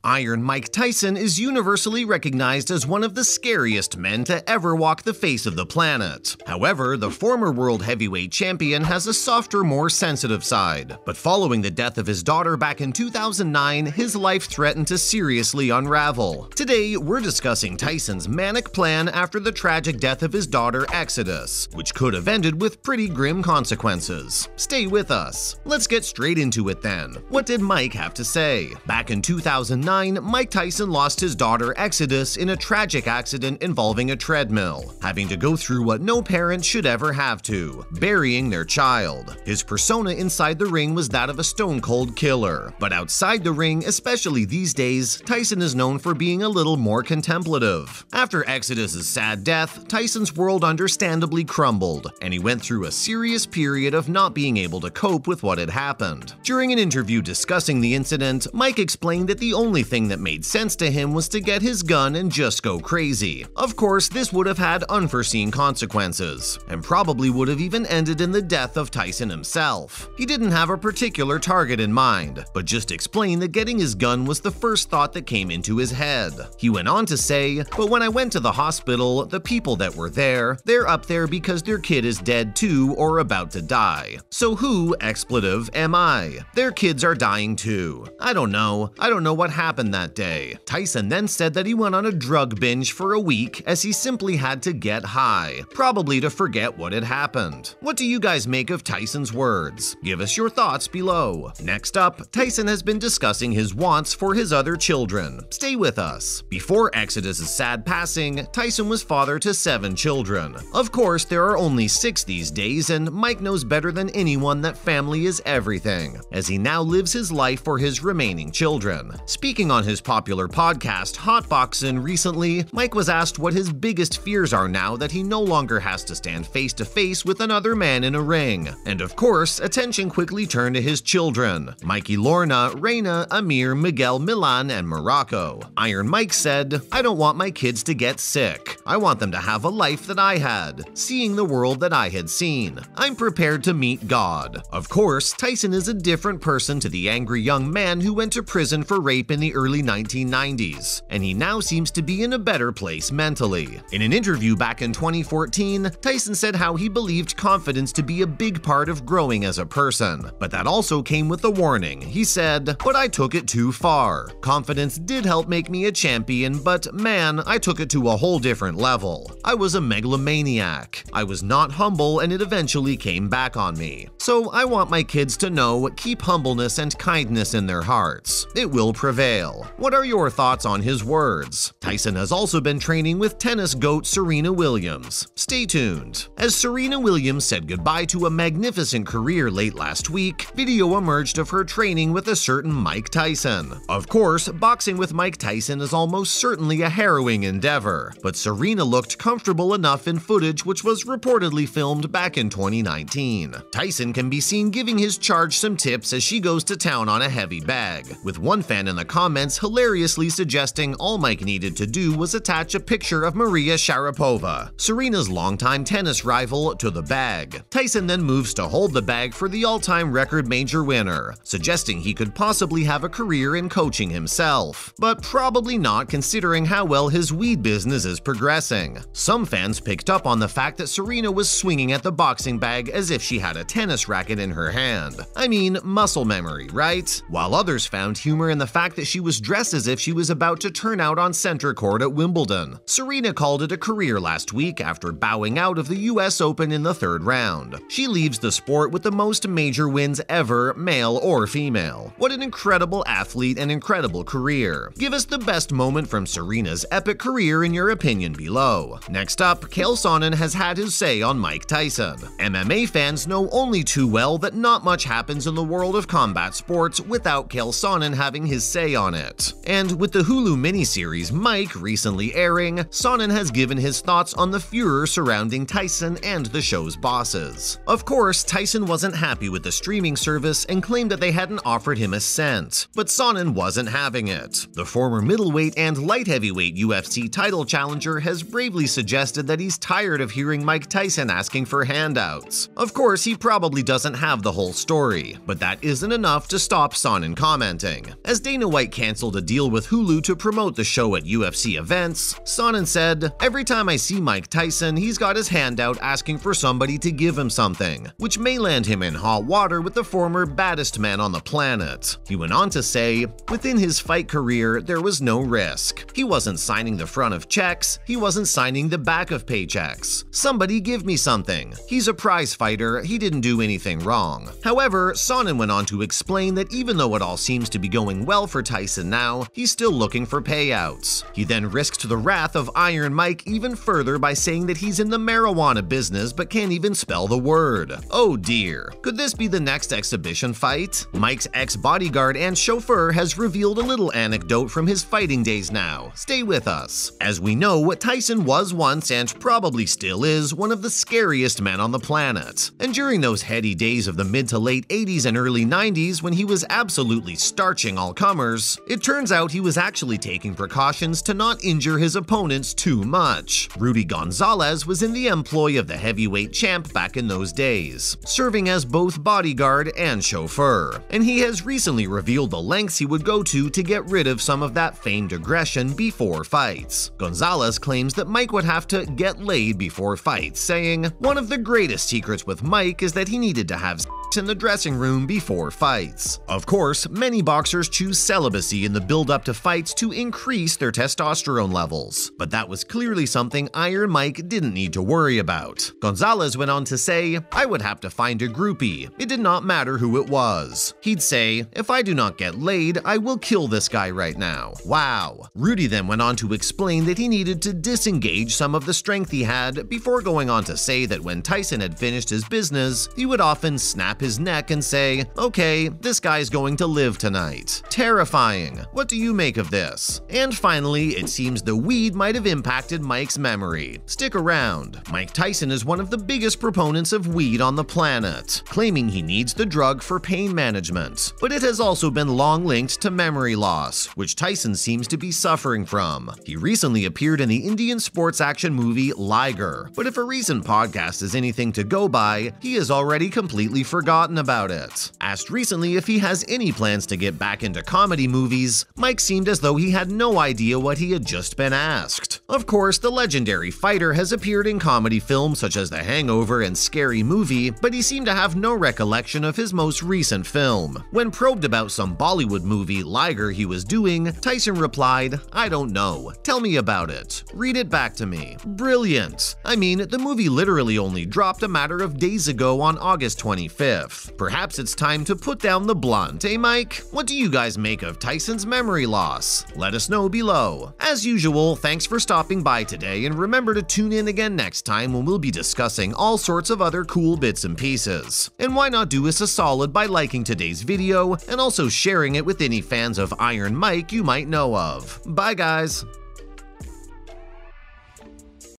Iron Mike Tyson is universally recognized as one of the scariest men to ever walk the face of the planet. However, the former world heavyweight champion has a softer, more sensitive side. But following the death of his daughter back in 2009, his life threatened to seriously unravel. Today, we're discussing Tyson's manic plan after the tragic death of his daughter Exodus, which could have ended with pretty grim consequences. Stay with us. Let's get straight into it then. What did Mike have to say? Back in 2009, Mike Tyson lost his daughter Exodus in a tragic accident involving a treadmill, having to go through what no parent should ever have to, burying their child. His persona inside the ring was that of a stone-cold killer, but outside the ring, especially these days, Tyson is known for being a little more contemplative. After Exodus's sad death, Tyson's world understandably crumbled, and he went through a serious period of not being able to cope with what had happened. During an interview discussing the incident, Mike explained that the only thing that made sense to him was to get his gun and just go crazy. Of course, this would have had unforeseen consequences, and probably would have even ended in the death of Tyson himself. He didn't have a particular target in mind, but just explained that getting his gun was the first thought that came into his head. He went on to say, "But when I went to the hospital, the people that were there, they're up there because their kid is dead too or about to die. So who, expletive, am I? Their kids are dying too. I don't know what happened that day." Tyson then said that he went on a drug binge for a week as he simply had to get high, probably to forget what had happened. What do you guys make of Tyson's words? Give us your thoughts below. Next up, Tyson has been discussing his wants for his other children. Stay with us. Before Exodus's sad passing, Tyson was father to 7 children. Of course, there are only 6 these days, and Mike knows better than anyone that family is everything, as he now lives his life for his remaining children. Speaking on his popular podcast, Hotboxin, recently, Mike was asked what his biggest fears are now that he no longer has to stand face to face with another man in a ring. And of course, attention quickly turned to his children, Mikey, Lorna, Reina, Amir, Miguel, Milan, and Morocco. Iron Mike said, "I don't want my kids to get sick. I want them to have a life that I had, seeing the world that I had seen. I'm prepared to meet God." Of course, Tyson is a different person to the angry young man who went to prison for rape in the early 1990s, and he now seems to be in a better place mentally. In an interview back in 2014, Tyson said how he believed confidence to be a big part of growing as a person, but that also came with a warning. He said, "But I took it too far. Confidence did help make me a champion, but man, I took it to a whole different level. I was a megalomaniac. I was not humble, and it eventually came back on me. So I want my kids to know, keep humbleness and kindness in their hearts. It will prevail." What are your thoughts on his words? Tyson has also been training with tennis goat Serena Williams. Stay tuned. As Serena Williams said goodbye to a magnificent career late last week, video emerged of her training with a certain Mike Tyson. Of course, boxing with Mike Tyson is almost certainly a harrowing endeavor, but Serena looked comfortable enough in footage which was reportedly filmed back in 2019. Tyson can be seen giving his charge some tips as she goes to town on a heavy bag, with one fan in the comments hilariously suggesting all Mike needed to do was attach a picture of Maria Sharapova, Serena's longtime tennis rival, to the bag. Tyson then moves to hold the bag for the all-time record major winner, suggesting he could possibly have a career in coaching himself, but probably not considering how well his weed business is progressing. Some fans picked up on the fact that Serena was swinging at the boxing bag as if she had a tennis racket in her hand. I mean, muscle memory, right? While others found humor in the fact that she was dressed as if she was about to turn out on center court at Wimbledon. Serena called it a career last week after bowing out of the US Open in the 3rd round. She leaves the sport with the most major wins ever, male or female. What an incredible athlete and incredible career. Give us the best moment from Serena's epic career in your opinion below. Next up, Chael Sonnen has had his say on Mike Tyson. MMA fans know only too well that not much happens in the world of combat sports without Chael Sonnen having his say on it. And with the Hulu miniseries Mike recently airing, Sonnen has given his thoughts on the furor surrounding Tyson and the show's bosses. Of course, Tyson wasn't happy with the streaming service and claimed that they hadn't offered him a cent, but Sonnen wasn't having it. The former middleweight and light heavyweight UFC title challenger has bravely suggested that he's tired of hearing Mike Tyson asking for handouts. Of course, he probably doesn't have the whole story, but that isn't enough to stop Sonnen commenting. As Dana White canceled a deal with Hulu to promote the show at UFC events, Sonnen said, "Every time I see Mike Tyson, he's got his hand out asking for somebody to give him something, which may land him in hot water with the former baddest man on the planet." He went on to say, "Within his fight career, there was no risk. He wasn't signing the front of checks, he wasn't signing the back of paychecks. Somebody give me something. He's a prize fighter, he didn't do anything wrong." However, Sonnen went on to explain that even though it all seems to be going well for Tyson now, he's still looking for payouts. He then risked the wrath of Iron Mike even further by saying that he's in the marijuana business but can't even spell the word. Oh dear. Could this be the next exhibition fight? Mike's ex-bodyguard and chauffeur has revealed a little anecdote from his fighting days now. Stay with us. As we know, Tyson was once and probably still is one of the scariest men on the planet. And during those heady days of the mid to late 80s and early 90s when he was absolutely starching all comers, it turns out he was actually taking precautions to not injure his opponents too much. Rudy Gonzalez was in the employ of the heavyweight champ back in those days, serving as both bodyguard and chauffeur, and he has recently revealed the lengths he would go to get rid of some of that famed aggression before fights. Gonzalez claims that Mike would have to get laid before fights, saying, "One of the greatest secrets with Mike is that he needed to have in the dressing room before fights." Of course, many boxers choose celibacy in the build-up to fights to increase their testosterone levels, but that was clearly something Iron Mike didn't need to worry about. Gonzalez went on to say, "I would have to find a groupie. It did not matter who it was. He'd say, 'If I do not get laid, I will kill this guy right now.'" Wow. Rudy then went on to explain that he needed to disengage some of the strength he had before going on to say that when Tyson had finished his business, he would often snap his neck and say, "Okay, this guy's going to live tonight." Terrifying. What do you make of this? And finally, it seems the weed might have impacted Mike's memory. Stick around. Mike Tyson is one of the biggest proponents of weed on the planet, claiming he needs the drug for pain management. But it has also been long linked to memory loss, which Tyson seems to be suffering from. He recently appeared in the Indian sports action movie Liger, but if a recent podcast is anything to go by, he has already completely forgotten about it. Asked recently if he has any plans to get back into comedy movies, Mike seemed as though he had no idea what he had just been asked. Of course, the legendary fighter has appeared in comedy films such as The Hangover and Scary Movie, but he seemed to have no recollection of his most recent film. When probed about some Bollywood movie Liger he was doing, Tyson replied, "I don't know. Tell me about it. Read it back to me." Brilliant. I mean, the movie literally only dropped a matter of days ago on August 25th. Perhaps it's time to put down the blunt, eh Mike? What do you guys make of Tyson's memory loss? Let us know below. As usual, thanks for stopping by today, and remember to tune in again next time when we'll be discussing all sorts of other cool bits and pieces. And why not do us a solid by liking today's video and also sharing it with any fans of Iron Mike you might know of. Bye guys!